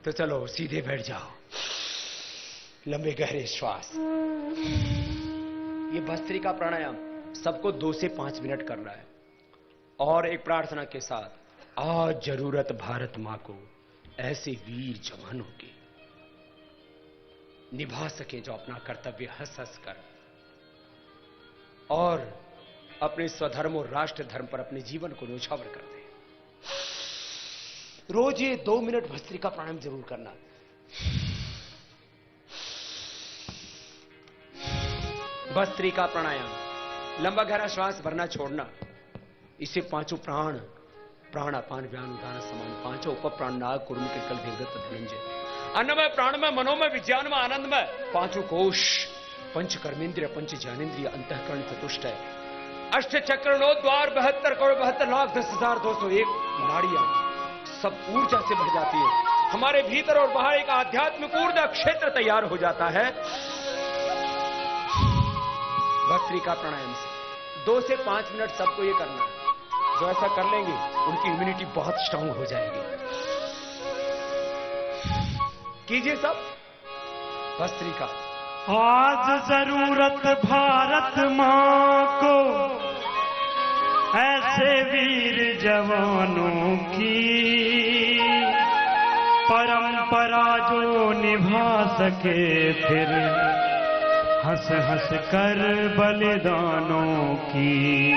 तो चलो सीधे बैठ जाओ, लंबे गहरे श्वास। ये भस्त्रिका प्राणायाम सबको 2 से 5 मिनट करना है। और एक प्रार्थना के साथ, आज जरूरत भारत मां को ऐसे वीर जवानों की निभा सके जो अपना कर्तव्य हंस हंस कर और अपने स्वधर्म और राष्ट्र धर्म पर अपने जीवन को न्यौछावर कर दे। रोज ये 2 मिनट भस्त्रिका प्राणायाम जरूर करना। भस्त्रिका प्राणायाम, लंबा गहरा श्वास भरना छोड़ना। इसे 5 प्राण, प्राण अपान व्यान उदान समान, 5 उप प्राण नाग कुर्म कृकल देवदत्त धनंजय, अन्नमय प्राणमय मनोमय विज्ञानमय आनंदमय, 5 कोश, पंच कर्मेंद्रिय, पंच ज्ञानेन्द्रिय, अंतःकरण चतुष्ट, अष्ट चक्र, 9 द्वार, 72 करोड़ 72 लाख 10,201 नाड़ियां सब ऊर्जा से भर जाती है। हमारे भीतर और बाहर एक आध्यात्मिक ऊर्जा क्षेत्र तैयार हो जाता है भस्त्रिका प्राणायाम से। 2 से 5 मिनट सबको ये करना है। जो ऐसा कर लेंगे उनकी इम्यूनिटी बहुत स्ट्रांग हो जाएगी। कीजिए सब भस्त्रिका। आज जरूरत भारत मां को ऐसे वीर जवानों की, परंपरा जो निभा सके फिर हंस हंस कर बलिदानों की।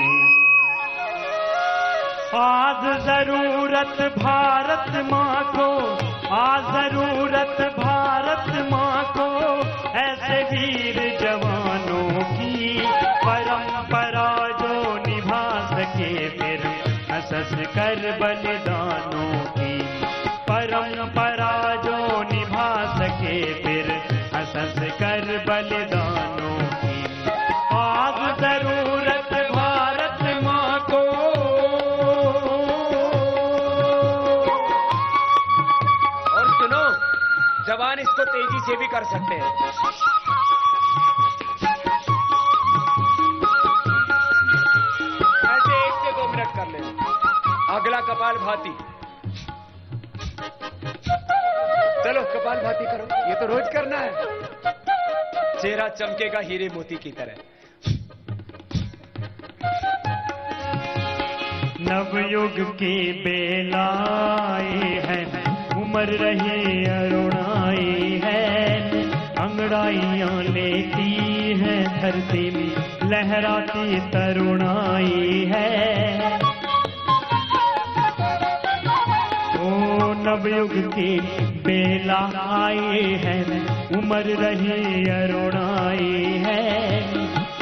आज जरूरत भारत मां को, आज जरूरत भारत मां को ऐसे वीर जवानों की, परंपरा जो निभा सके फिर हंस हंस कर बलिदानों की, परंपरा जो निभा सके फिर हंस हंस कर बलिदानों की। आज जरूरत भारत मां को। और सुनो, जवान इसको तेजी से भी कर सकते हैं। ऐसे 1 से 2 मिनट कर ले। अगला कपालभाति। चलो कपालभाति करो, ये तो रोज करना है। चेहरा चमकेगा हीरे मोती की तरह। नवयुग की बेलाई है, उम्र रही अरुणाई है, अंगड़ाइयां लेती है धरती में लहराती तरुणाई है। ओ नवयुग की बेला आई है, उम्र रही अरुणाई है,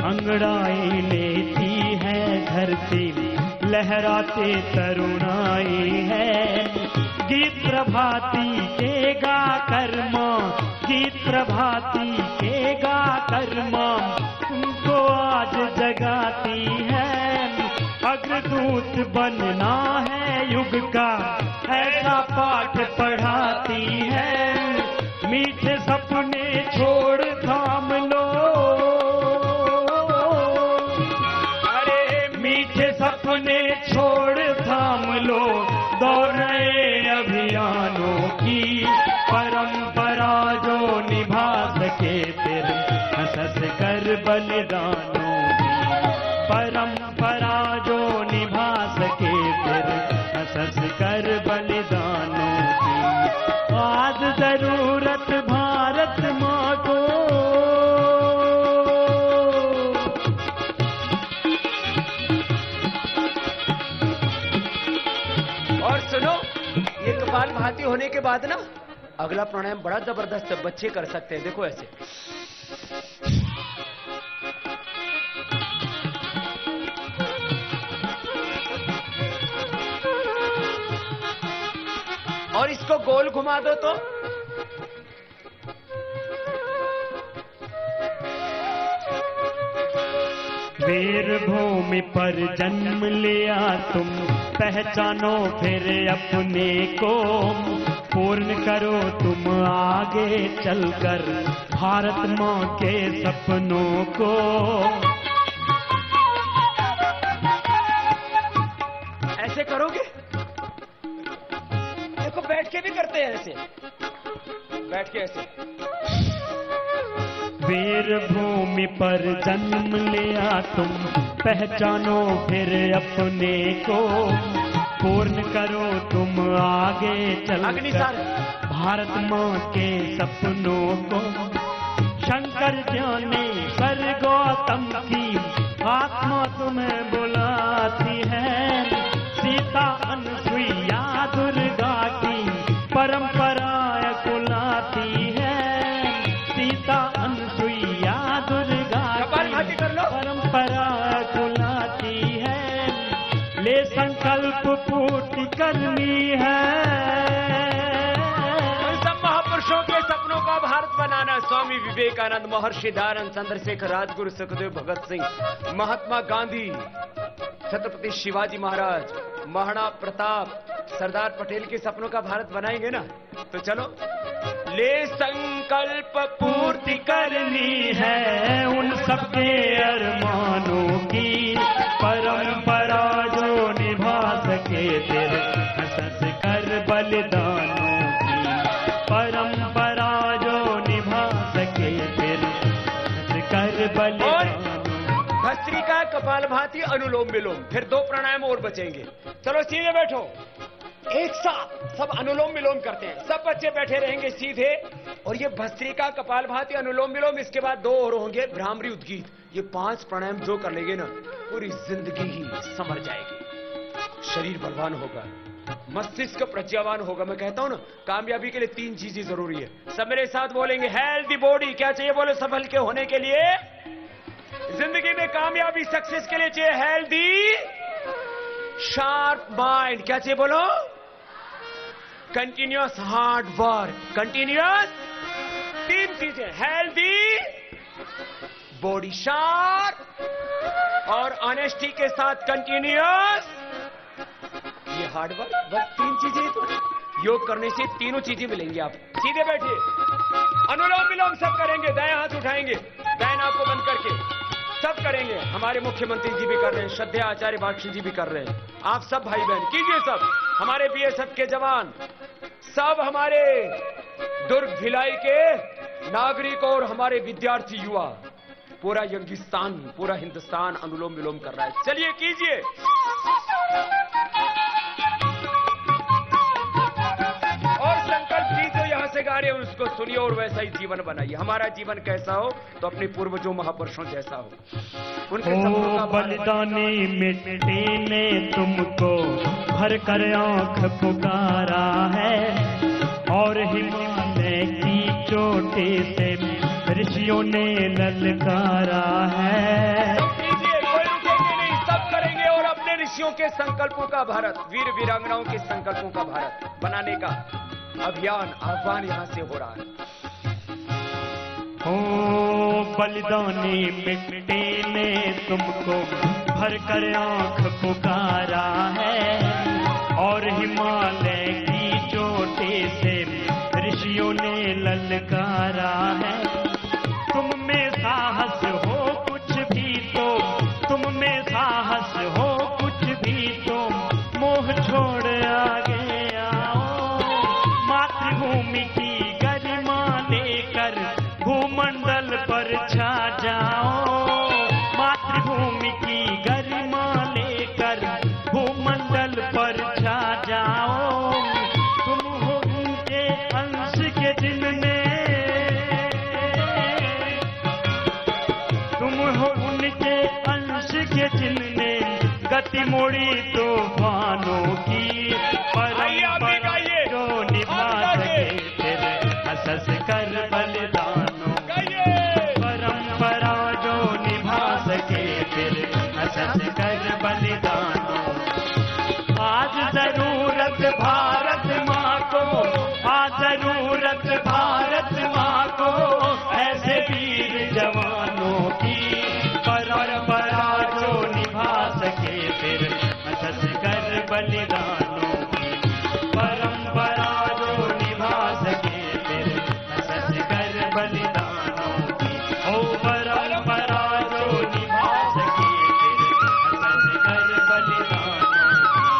अंगड़ाई लेती है धरती लहराते तरुणाई है। गीत प्रभाती के गा कर्मा, गीत प्रभाती के गा कर्मा, तुमको आज जगाती है। अग्रदूत बनना है युग का, ऐसा पाठ पढ़ाती है। मीठे सपने छोड़ थाम लो, अरे मीठे सपने छोड़ थाम लो, दौड़ नए अभियानों की, परंपरा जो निभा सके फिर हंस हंस कर बलिदानों की, परंपरा जो निभा सके फिर हंस हंस कर बलिदानों की। आज जरूरत भारत मां को। और सुनो, ये कपालभाति होने के बाद ना अगला प्राणायाम बड़ा जबरदस्त है, बच्चे कर सकते हैं। देखो ऐसे, और इसको गोल घुमा दो तो वीर भूमि पर जन्म लिया तुम, पहचानो फिर अपने को, पूर्ण करो तुम आगे चलकर भारत मां के सपनों को। ऐसे करोगे, देखो बैठ के भी करते हैं ऐसे। बैठ के ऐसे। वीर भूमि पर जन्म लिया तुम, पहचानो फिर अपने को, पूर्ण करो तुम आगे चल अग्निसार भारत माँ के सपनों को। शंकर ज्ञानेश्वर गौतम की आत्मा तुम्हें बुलाती है, सीता अनसुईया दुर्गा की परंपरा कुलाती है, सीता अनसुईया दुर्गा की परंपरा कुलाती है, ले संकल्प पूर्ति करनी है। उन सब महापुरुषों के सपनों का भारत बनाना। स्वामी विवेकानंद, महर्षि दयानंद, चंद्रशेखर, राजगुरु सुखदेव, भगत सिंह, महात्मा गांधी, छत्रपति शिवाजी महाराज, महाराणा प्रताप, सरदार पटेल के सपनों का भारत बनाएंगे ना। तो चलो, ले संकल्प पूर्ति करनी है उन सबके अरमानों की, परंपरा जो निभा सके फिर हंस कर बलिदानों की, परंपरा जो निभा सके फिर हंस कर बलिदानों। भस्त्रिका, कपालभाति, अनुलोम विलोम, फिर 2 प्राणायाम और बचेंगे। चलो सीधे बैठो, एक साथ सब अनुलोम विलोम करते हैं। सब बच्चे बैठे रहेंगे सीधे, और ये भस्त्रिका, कपालभाति, अनुलोम विलोम, इसके बाद 2 और होंगे, भ्रामरी, उद्गीत। ये 5 प्राणायाम जो कर लेंगे ना, पूरी जिंदगी ही संवर जाएगी। शरीर बलवान होगा, मस्तिष्क प्रज्ञावान होगा। मैं कहता हूं ना, कामयाबी के लिए 3 चीजें जरूरी है। सब मेरे साथ बोलेंगे, हेल्दी बॉडी। क्या चाहिए बोलो सफल के होने के लिए? जिंदगी में कामयाबी, सक्सेस के लिए चाहिए हेल्दी शार्प माइंड। क्या चाहिए बोलो? Continuous hard work, continuous. 3 चीजें, हेल्दी बॉडी, शार्प और ऑनेस्टी के साथ कंटिन्यूअस ये हार्ड वर्क। बस 3 चीजें। तो योग करने से तीनों चीजें मिलेंगी। आप सीधे बैठिए, अनुलोम विलोम सब करेंगे। दाएं हाथ उठाएंगे, दाएं नाक को बंद करके सब करेंगे। हमारे मुख्यमंत्री जी भी कर रहे हैं, श्रद्धेय आचार्य बागशी जी भी कर रहे हैं। आप सब भाई बहन कीजिए, सब हमारे बीएसएफ के जवान, सब हमारे दुर्ग भिलाई के नागरिक और हमारे विद्यार्थी युवा, पूरा यंगिस्तान, पूरा हिंदुस्तान अनुलोम विलोम कर रहा है। चलिए कीजिए। और संकल्प भी जो यहाँ से गा रहे हैं उसको सुनिए और वैसा ही जीवन बनाइए। हमारा जीवन कैसा हो तो अपने पूर्वजों महापुरुषों जैसा हो। उनके सपनों का बलिदानी मिट्टी ने तुमको भर कर आंख पुकारा है, और हिमालय की चोटी से ऋषियों ने ललकारा है। कोई रुकेंगे नहीं, सब करेंगे और अपने ऋषियों के संकल्पों का भारत, वीर वीरांगनाओं के संकल्पों का भारत बनाने का अभियान, आह्वान यहां से हो रहा है। ओ बलिदानी मिट्टी ने तुमको भर कर आंख पुकारा है, और हिमालय की चोटी से ऋषियों ने ललकारा है। तुम में साहस हो कुछ भी तो, तुम में साहस हो कुछ भी तो, मोह छोड़ आगे आओ। मातृभूमि की गरिमा लेकर भूमंडल पर छा जाओ। मातृभूमि की गरिमा लेकर भूमंडल पर छा जाओ। तुम हो उनके अंश के जिनमें, तुम हो उनके अंश के जिनने गति मोड़ी तूफानों की। परंपरा जो निभा सके फिर हंस कर बलिदानों, परंपरा जो निभा सके फिर हंस कर बलिदानों। आज जरूरत भारत माँ को, आज जरूरत भारत माँ को, ऐसे वीर जवानों की। परंपरा जो निभा सके फिर हंस कर बलिदानों की। परंपरा जो निभा सके फिर हंस कर बलिदानों की। ओ परंपरा जो निभा सके फिर हंस कर बलिदानों की।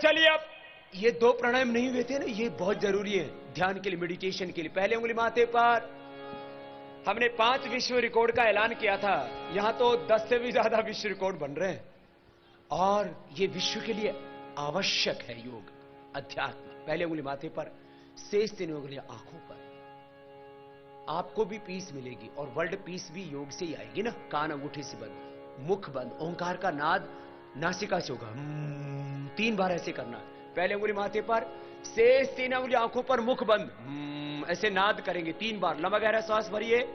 चलिए अब ये 2 प्राणायाम नहीं हुए थे ना, ये बहुत जरूरी है ध्यान के लिए, मेडिटेशन के लिए। पहले उंगली माथे पर। हमने 5 विश्व रिकॉर्ड का ऐलान किया था, यहां तो 10 से भी ज्यादा विश्व रिकॉर्ड बन रहे हैं। और ये विश्व के लिए आवश्यक है योग, अध्यात्म। पहले उंगली माथे पर, शेष 3 उंगलियां आंखों पर। आपको भी पीस मिलेगी और वर्ल्ड पीस भी योग से ही आएगी ना। कान अंगूठे से बंद, मुख बंद, ओंकार का नाद नासिका से होगा। 3 बार ऐसे करना। पहले उंगली माथे पर, शेष 3 उंगली आंखों पर, मुख बंद। ऐसे नाद करेंगे 3 बार। लंबा गहरा सांस भरिए।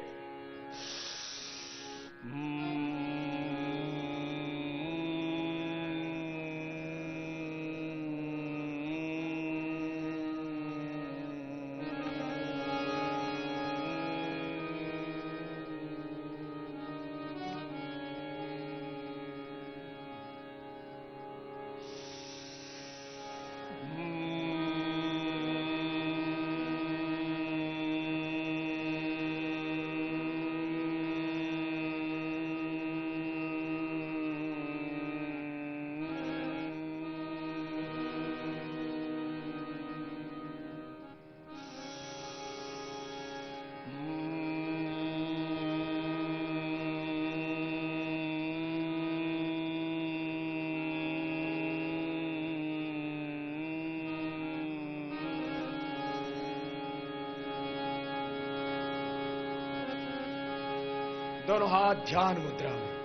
दोनों हाथ ध्यान मुद्रा में,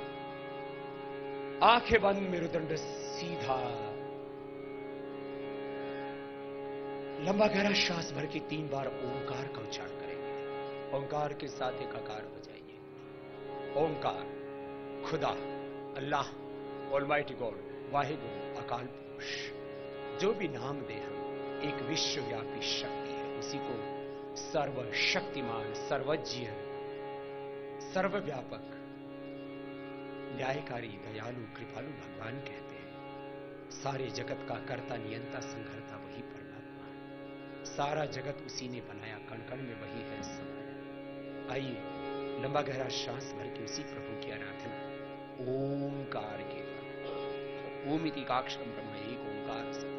आंखें बंद, मेरुदंड सीधा। लंबा गहरा श्वास भर के 3 बार ओंकार का उच्चारण करेंगे। ओंकार के साथ एकाकार हो जाइए। ओंकार, खुदा, अल्लाह, ऑलमाइटी गॉड, वाहिगुरु, अकाल पुरुष, जो भी नाम दे हम, एक विश्वव्यापी शक्ति है। उसी को सर्वशक्तिमान, सर्वज्ञ, सर्वव्यापक, न्यायकारी, दयालु, कृपालु भगवान कहते हैं। सारे जगत का कर्ता, नियंता, संघर्ता वही परमात्मा है। सारा जगत उसी ने बनाया, कण कण में वही है समाया। आइए लंबा गहरा श्वास भर के उसी प्रभु की आराधना ओंकार के द्वारा। ओम इति काक्षरम ब्रह्म, एक ओंकार से।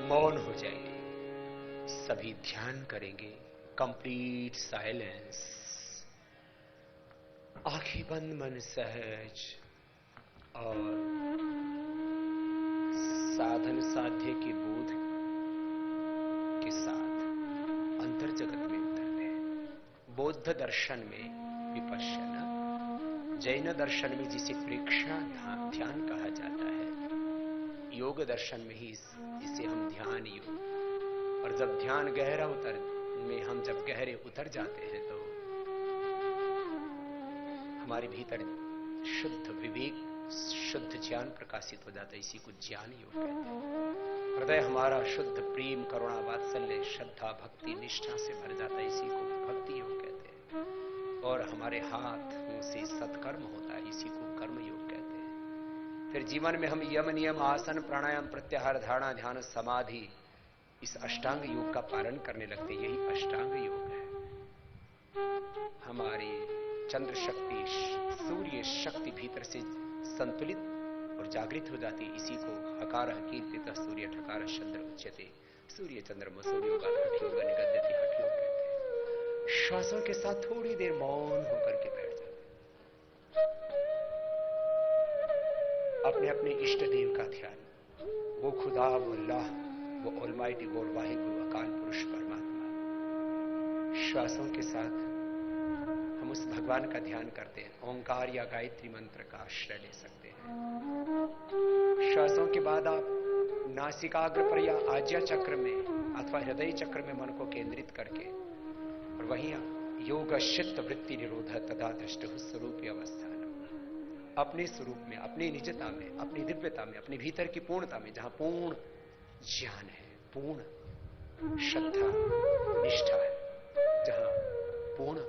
मौन हो जाइए, सभी ध्यान करेंगे। कंप्लीट साइलेंस, आंखें बंद, मन सहज और साधन साध्य के बोध के साथ अंतर जगत में उतरते हैं। बौद्ध दर्शन में विपश्यना, जैन दर्शन में जिसे प्रेक्षा ध्यान कहा जाता है, योग दर्शन में ही जिसे हम ध्यान योग। और जब ध्यान गहरा हम जब गहरे उतर जाते हैं तो हमारे भीतर शुद्ध विवेक, शुद्ध ज्ञान प्रकाशित हो जाता है। इसी को ज्ञान योग कहते हैं। हृदय हमारा शुद्ध प्रेम, करुणा, वात्सल्य, श्रद्धा, भक्ति, निष्ठा से भर जाता है। इसी को भक्ति योग कहते हैं। और हमारे हाथों से सत्कर्म होता है। इसी को कर्म योग कहते हैं। फिर जीवन में हम यम, नियम, आसन, प्राणायाम, प्रत्याहार, धारणा, ध्यान, समाधि, इस अष्टांग योग का पालन करने लगते। यही अष्टांग योग है। हमारी चंद्र शक्ति, सूर्य शक्ति भीतर से संतुलित और जागृत हो जाती। इसी को हकार कीर्तित सूर्य ठकार चंद्र उच्यते, सूर्य चंद्रमा सूर्योगा हठयोगा निगद्यति हठयोग कहते हैं। श्वासों के साथ थोड़ी देर मौन होकर के बैठ जाते, अपने अपने इष्ट देव का ध्यान, वो खुदा, वो अल्लाह, वो ऑलमाइटी गॉड, वाहिगुरु अकाल पुरुष परमात्मा। श्वासों के साथ हम उस भगवान का ध्यान करते हैं। ओंकार या गायत्री मंत्र का आश्रय ले सकते हैं। श्वासों के बाद आप नासिकाग्र पर या आज्ञा चक्र में अथवा हृदय चक्र में मन को केंद्रित करके, और वहीं योग चित्त वृत्ति निरोध तथा दृष्ट स्वरूप अवस्थान, अपने स्वरूप में, अपनी निजता में, अपनी दिव्यता में, अपने भीतर की पूर्णता में, जहां पूर्ण ज्ञान है, पूर्ण श्रद्धा निष्ठा है, जहां पूर्ण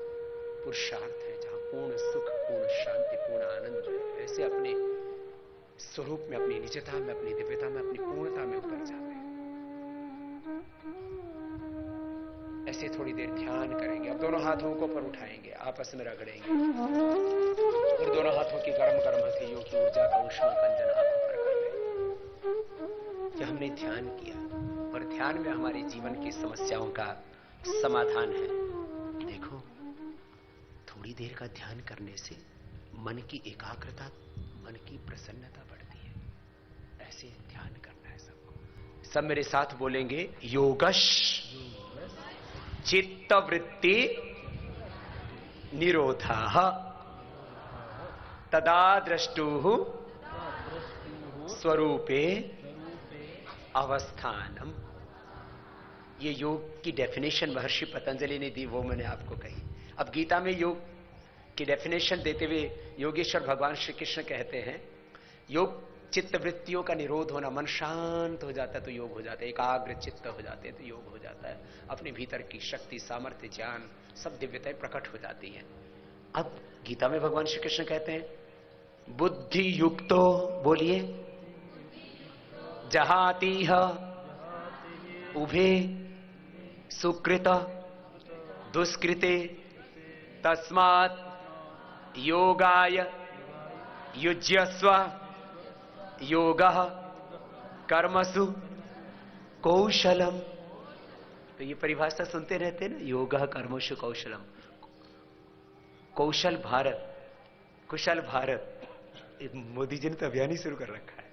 पुरुषार्थ है, जहां पूर्ण सुख, पूर्ण शांति, पूर्ण आनंद है, ऐसे अपने स्वरूप में, अपनी निजता में, अपनी दिव्यता में, अपनी पूर्णता में उतर जाते हैं। ऐसे थोड़ी देर ध्यान करेंगे। अब दोनों हाथों को पर उठाएंगे, आपस में रगड़ेंगे और दोनों हाथों की गर्म गर्म हथेलियों की ऊर्जा का उष्मा कंजन हाथों पर कर लें। जब हमने ध्यान किया और ध्यान में हमारे जीवन की समस्याओं का समाधान है। देखो, थोड़ी देर का ध्यान करने से मन की एकाग्रता, मन की प्रसन्नता बढ़ती है। ऐसे ध्यान करना है सबको। सब मेरे साथ बोलेंगे, योगश चित्त वृत्ति निरोधः तदा द्रष्टुः स्वरूपे अवस्थानम। ये योग की डेफिनेशन महर्षि पतंजलि ने दी, वो मैंने आपको कही। अब गीता में योग की डेफिनेशन देते हुए योगेश्वर भगवान श्री कृष्ण कहते हैं, योग चित्त वृत्तियों का निरोध होना, मन शांत हो जाता है तो योग हो जाता है, एकाग्र चित्त हो जाते हैं तो योग हो जाता है, अपने भीतर की शक्ति, सामर्थ्य, ज्ञान, सब दिव्यताएं प्रकट हो जाती हैं। अब गीता में भगवान श्री कृष्ण कहते हैं, बुद्धि युक्तो, बोलिए, जहातीह उभे सुकृत दुष्कृते तस्मात् योगाय युज्यस्व योगः कर्मसु कौशलम। तो ये परिभाषा सुनते रहते हैं ना, योगः कर्मसु कौशलम। कौशल भारत, कुशल भारत, मोदी जी ने तो अभियान ही शुरू कर रखा है।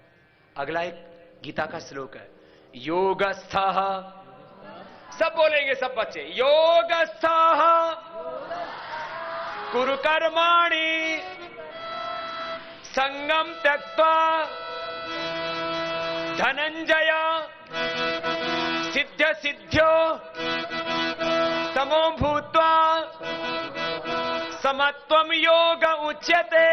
अगला एक गीता का श्लोक है, योगस्थः, सब बोलेंगे सब बच्चे, योगस्थः कुरु कर्माणि संगम त्यक्त्वा धनंजय सिद्ध सिद्ध्यो समो भूत्वा समत्वम योग उच्यते।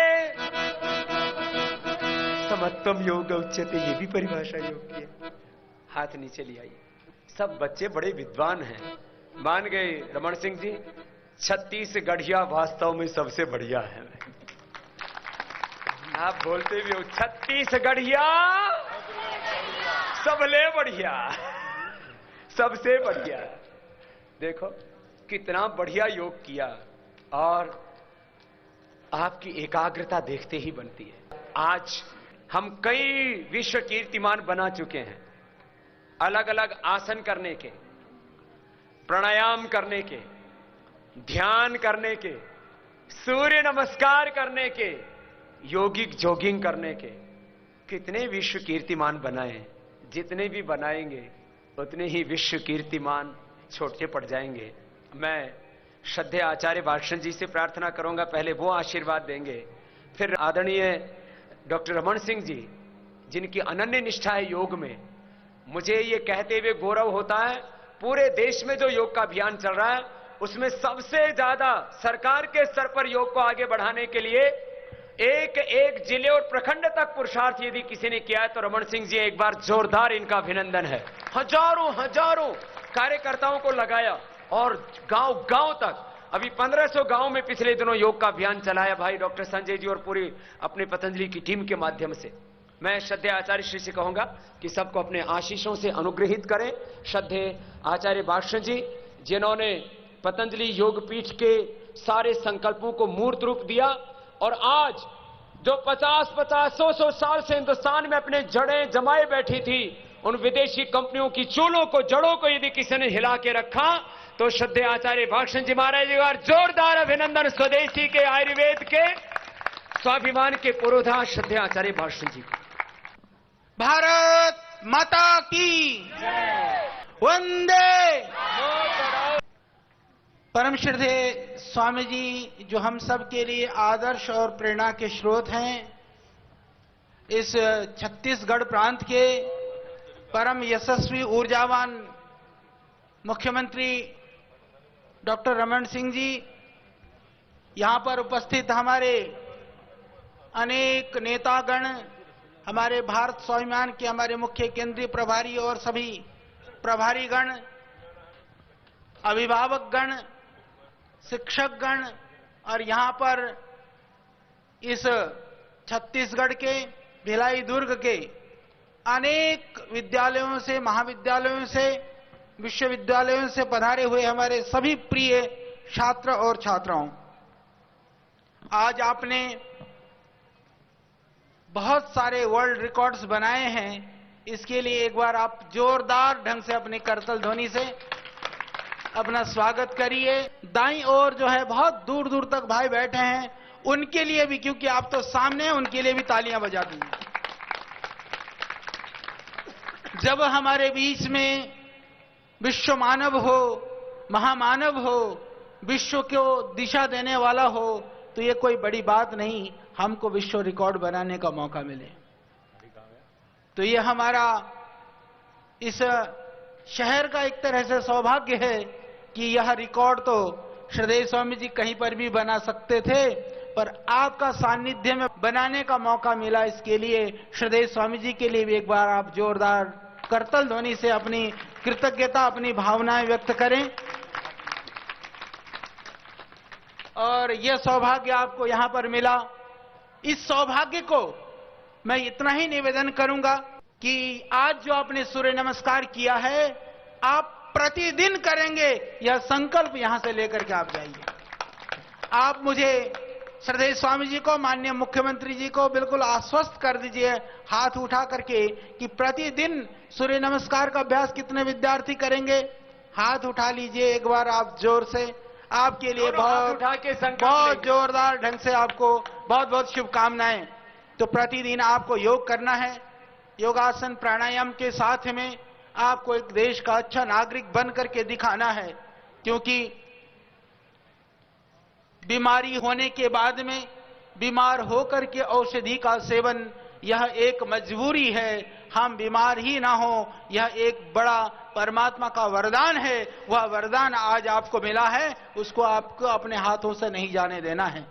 समत्वम योग उच्यते, ये भी परिभाषा योग की है। हाथ नीचे ले आइए। सब बच्चे बड़े विद्वान हैं, मान गए रमन सिंह जी, छत्तीसगढ़िया वास्तव में सबसे बढ़िया है। आप बोलते भी हो छत्तीसगढ़िया सबले बढ़िया, सबसे बढ़िया। देखो कितना बढ़िया योग किया, और आपकी एकाग्रता देखते ही बनती है। आज हम कई विश्व कीर्तिमान बना चुके हैं, अलग अलग आसन करने के, प्राणायाम करने के, ध्यान करने के, सूर्य नमस्कार करने के, योगिक जॉगिंग करने के। कितने विश्व कीर्तिमान बनाए, जितने भी बनाएंगे उतने ही विश्व कीर्तिमान छोटे पड़ जाएंगे। मैं श्रद्धेय आचार्य भाषण जी से प्रार्थना करूंगा, पहले वो आशीर्वाद देंगे, फिर आदरणीय डॉक्टर रमन सिंह जी, जिनकी अनन्य निष्ठा है योग में। मुझे ये कहते हुए गौरव होता है, पूरे देश में जो योग का अभियान चल रहा है उसमें सबसे ज्यादा सरकार के स्तर पर योग को आगे बढ़ाने के लिए एक एक जिले और प्रखंड तक पुरुषार्थ यदि किसी ने किया है तो रमन सिंह जी, एक बार जोरदार इनका अभिनंदन है। हजारों हजारों कार्यकर्ताओं को लगाया और गांव गांव तक, अभी 1500 गांव में पिछले दिनों योग का अभियान चलाया भाई डॉक्टर संजय जी और पूरी अपने पतंजलि की टीम के माध्यम से। मैं श्रद्धेय आचार्य श्री से कहूंगा कि सबको अपने आशीषों से अनुग्रहित करें। श्रद्धेय आचार्य भाषण जी, जिन्होंने पतंजलि योग पीठ के सारे संकल्पों को मूर्त रूप दिया और आज जो 50-50, 100-100 साल से हिंदुस्तान में अपने जड़ें जमाए बैठी थी, उन विदेशी कंपनियों की चूलों को, जड़ों को यदि किसी ने हिला के रखा तो श्रद्धेय आचार्य भाषण जी महाराज जी का जोरदार अभिनंदन स्वदेशी के, आयुर्वेद के, स्वाभिमान के पुरोधा श्रद्धेय आचार्य भाषण जी को। भारत माता की वंदे। परम श्रद्धेय स्वामी जी जो हम सब के लिए आदर्श और प्रेरणा के स्रोत हैं, इस छत्तीसगढ़ प्रांत के परम यशस्वी ऊर्जावान मुख्यमंत्री डॉक्टर रमन सिंह जी, यहां पर उपस्थित हमारे अनेक नेतागण, हमारे भारत स्वाभिमान के हमारे मुख्य केंद्रीय प्रभारी और सभी प्रभारीगण, अभिभावकगण, शिक्षकगण और यहां पर इस छत्तीसगढ़ के भिलाई दुर्ग के अनेक विद्यालयों से, महाविद्यालयों से, विश्वविद्यालयों से पधारे हुए हमारे सभी प्रिय छात्र और छात्राओं, आज आपने बहुत सारे वर्ल्ड रिकॉर्ड्स बनाए हैं। इसके लिए एक बार आप जोरदार ढंग से अपनी करतल ध्वनि से अपना स्वागत करिए। दाईं ओर जो है बहुत दूर दूर तक भाई बैठे हैं, उनके लिए भी, क्योंकि आप तो सामने हैं, उनके लिए भी तालियां बजा दीजिए। जब हमारे बीच में विश्व मानव हो, महामानव हो, विश्व को दिशा देने वाला हो, तो ये कोई बड़ी बात नहीं हमको विश्व रिकॉर्ड बनाने का मौका मिले। तो ये हमारा इस शहर का एक तरह से सौभाग्य है कि यह रिकॉर्ड तो श्रद्धेय स्वामी जी कहीं पर भी बना सकते थे, पर आपका सानिध्य में बनाने का मौका मिला। इसके लिए श्रद्धेय स्वामी जी के लिए भी एक बार आप जोरदार करतल ध्वनि से अपनी कृतज्ञता, अपनी भावनाएं व्यक्त करें। और यह सौभाग्य आपको यहां पर मिला। इस सौभाग्य को मैं इतना ही निवेदन करूंगा कि आज जो आपने सूर्य नमस्कार किया है, आप प्रतिदिन करेंगे, यह संकल्प यहां से लेकर के आप जाइए। आप मुझे श्रद्धेय स्वामी जी को, माननीय मुख्यमंत्री जी को बिल्कुल आश्वस्त कर दीजिए हाथ उठा करके कि प्रतिदिन सूर्य नमस्कार का अभ्यास कितने विद्यार्थी करेंगे। हाथ उठा लीजिए एक बार आप जोर से। आपके लिए बहुत जोरदार ढंग से आपको बहुत बहुत शुभकामनाएं। तो प्रतिदिन आपको योग करना है, योगासन प्राणायाम के साथ में आपको एक देश का अच्छा नागरिक बन करके दिखाना है, क्योंकि बीमारी होने के बाद में बीमार होकर के औषधि का सेवन यह एक मजबूरी है। हम बीमार ही ना हो, यह एक बड़ा परमात्मा का वरदान है। वह वरदान आज आपको मिला है, उसको आपको अपने हाथों से नहीं जाने देना है।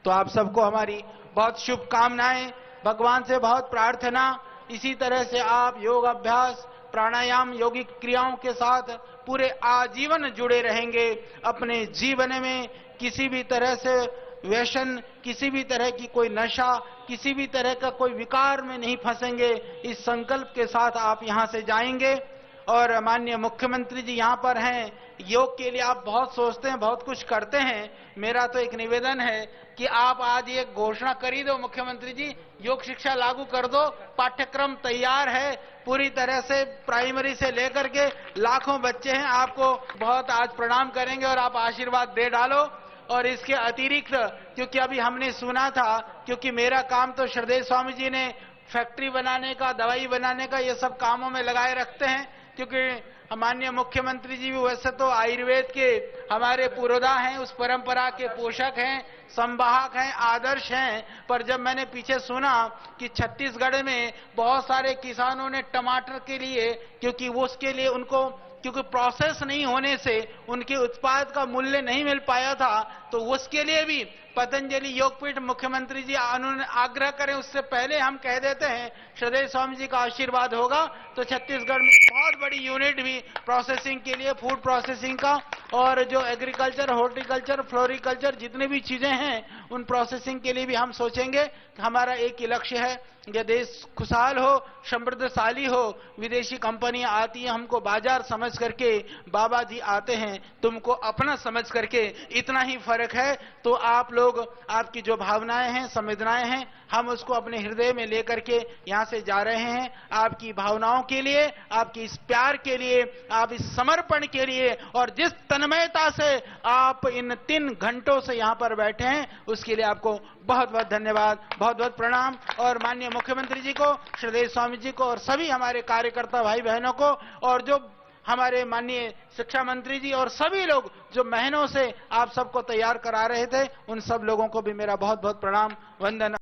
तो आप सबको हमारी बहुत शुभकामनाएं, भगवान से बहुत प्रार्थना। इसी तरह से आप योग अभ्यास, प्राणायाम, योगिक क्रियाओं के साथ पूरे आजीवन जुड़े रहेंगे। अपने जीवन में किसी भी तरह से व्यसन, किसी भी तरह की कोई नशा, किसी भी तरह का कोई विकार में नहीं फंसेंगे। इस संकल्प के साथ आप यहां से जाएंगे। और माननीय मुख्यमंत्री जी यहां पर हैं। योग के लिए आप बहुत सोचते हैं, बहुत कुछ करते हैं। मेरा तो एक निवेदन है कि आप आज ये घोषणा कर ही दो, मुख्यमंत्री जी, योग शिक्षा लागू कर दो। पाठ्यक्रम तैयार है पूरी तरह से, प्राइमरी से लेकर के लाखों बच्चे हैं, आपको बहुत आज प्रणाम करेंगे और आप आशीर्वाद दे डालो। और इसके अतिरिक्त, क्योंकि अभी हमने सुना था, क्योंकि मेरा काम तो श्रद्धेय स्वामी जी ने फैक्ट्री बनाने का, दवाई बनाने का, ये सब कामों में लगाए रखते हैं, क्योंकि माननीय मुख्यमंत्री जी भी वैसे तो आयुर्वेद के हमारे पुरोधा हैं, उस परंपरा के पोषक हैं, संवाहक हैं, आदर्श हैं। पर जब मैंने पीछे सुना कि छत्तीसगढ़ में बहुत सारे किसानों ने टमाटर के लिए, क्योंकि वो उसके लिए उनको, क्योंकि प्रोसेस नहीं होने से उनके उत्पाद का मूल्य नहीं मिल पाया था, तो उसके लिए भी पतंजलि योगपीठ मुख्यमंत्री जी आग्रह करें, उससे पहले हम कह देते हैं श्रद्धेय स्वामी जी का आशीर्वाद होगा तो छत्तीसगढ़ में बहुत बड़ी यूनिट भी प्रोसेसिंग के लिए, फूड प्रोसेसिंग का, और जो एग्रीकल्चर, हॉर्टिकल्चर, फ्लोरिकल्चर जितने भी चीजें हैं उन प्रोसेसिंग के लिए भी हम सोचेंगे। हमारा एक ही लक्ष्य है, यह देश खुशहाल हो, समृद्धशाली हो। विदेशी कंपनियां आती हैं हमको बाजार समझ करके, बाबा जी आते हैं तुमको अपना समझ करके, इतना ही फर्क है। तो आप लोग आपकी जो भावनाएं हैं, संवेदनाएं हैं, हम उसको अपने हृदय में लेकर के यहां से जा रहे हैं। आपकी भावनाओं के लिए, आपकी इस प्यार के लिए, आप इस समर्पण के लिए और जिस तन्मयता से आप इन 3 घंटों से यहां पर बैठे हैं, उसके लिए आपको बहुत बहुत धन्यवाद, बहुत बहुत प्रणाम। और माननीय मुख्यमंत्री जी को, श्रीदेव स्वामी जी को और सभी हमारे कार्यकर्ता भाई बहनों को, और जो हमारे माननीय शिक्षा मंत्री जी और सभी लोग जो महीनों से आप सबको तैयार करा रहे थे, उन सब लोगों को भी मेरा बहुत बहुत प्रणाम, वंदन।